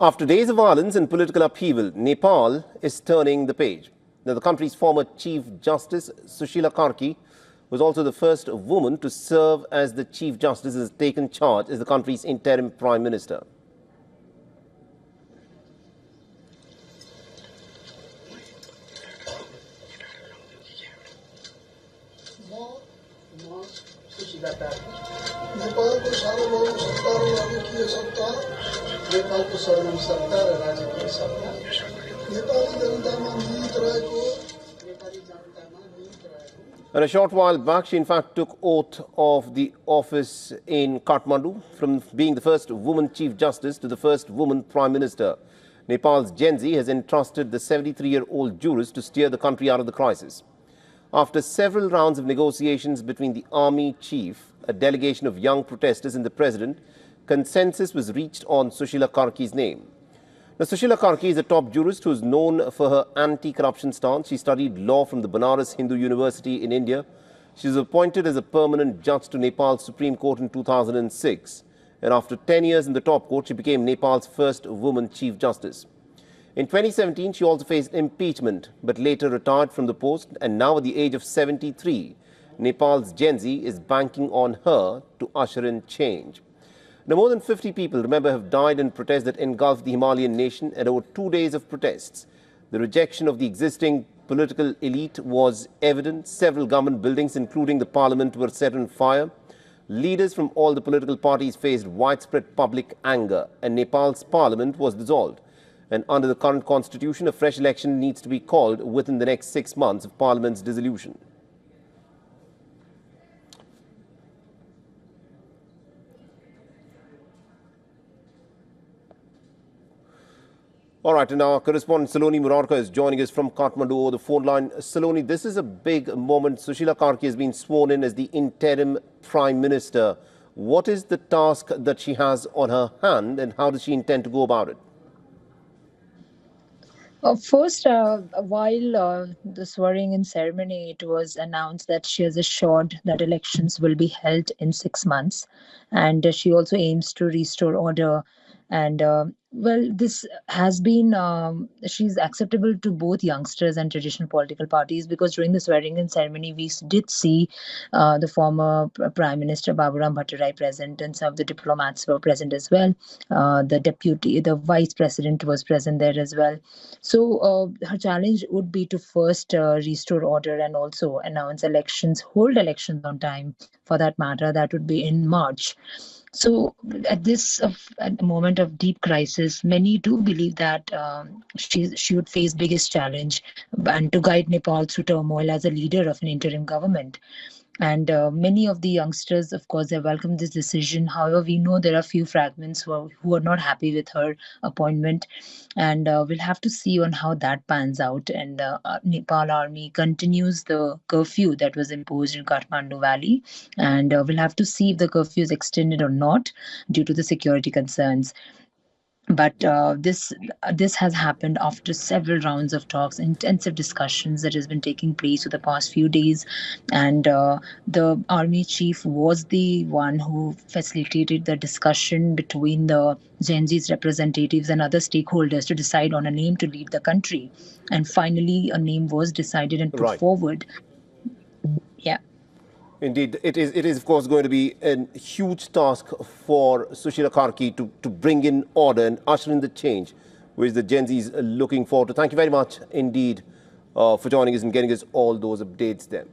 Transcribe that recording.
After days of violence and political upheaval, Nepal is turning the page. Now, the country's former Chief Justice Sushila Karki was also the first woman to serve as the Chief Justice, has taken charge as the country's interim Prime Minister. And a short while back, she in fact took oath of the office in Kathmandu, from being the first woman Chief Justice to the first woman Prime Minister. Nepal's Gen Z has entrusted the 73-year-old jurist to steer the country out of the crisis. After several rounds of negotiations between the army chief, a delegation of young protesters and the president, consensus was reached on Sushila Karki's name. Now, Sushila Karki is a top jurist who is known for her anti-corruption stance. She studied law from the Banaras Hindu University in India. She was appointed as a permanent judge to Nepal's Supreme Court in 2006. And after 10 years in the top court, she became Nepal's first woman Chief Justice. In 2017, she also faced impeachment, but later retired from the post. And now at the age of 73, Nepal's Gen Z is banking on her to usher in change. Now, more than 50 people, remember, have died in protests that engulfed the Himalayan nation, and over 2 days of protests, the rejection of the existing political elite was evident. Several government buildings, including the parliament, were set on fire. Leaders from all the political parties faced widespread public anger, and Nepal's parliament was dissolved. And under the current constitution, a fresh election needs to be called within the next 6 months of parliament's dissolution. All right, and our correspondent Saloni Murarka is joining us from Kathmandu over the phone line. Saloni, this is a big moment. Sushila Karki has been sworn in as the interim Prime Minister. What is the task that she has on her hand, and how does she intend to go about it? First, while the swearing-in ceremony, it was announced that she has assured that elections will be held in 6 months, and she also aims to restore order. And well, this has been, she's acceptable to both youngsters and traditional political parties, because during the swearing-in ceremony, we did see the former Prime Minister Baburam Bhattarai present, and some of the diplomats were present as well. The Vice President was present there as well. So her challenge would be to first restore order and also announce elections, hold elections on time for that matter. That would be in March. So at at the moment of deep crisis, many do believe that she would face biggest challenge and to guide Nepal through turmoil as a leader of an interim government. And many of the youngsters, of course, they welcome this decision. However, we know there are few fragments who are not happy with her appointment. And we'll have to see on how that pans out. And Nepal Army continues the curfew that was imposed in Kathmandu Valley. And we'll have to see if the curfew is extended or not due to the security concerns. But this has happened after several rounds of talks, intensive discussions that has been taking place for the past few days. And the army chief was the one who facilitated the discussion between the Gen Z's representatives and other stakeholders to decide on a name to lead the country. And finally, a name was decided and put forward. Yeah. Indeed, it is of course going to be a huge task for Sushila Karki to bring in order and usher in the change, which the Gen Z is looking forward to. Thank you very much indeed for joining us and getting us all those updates then.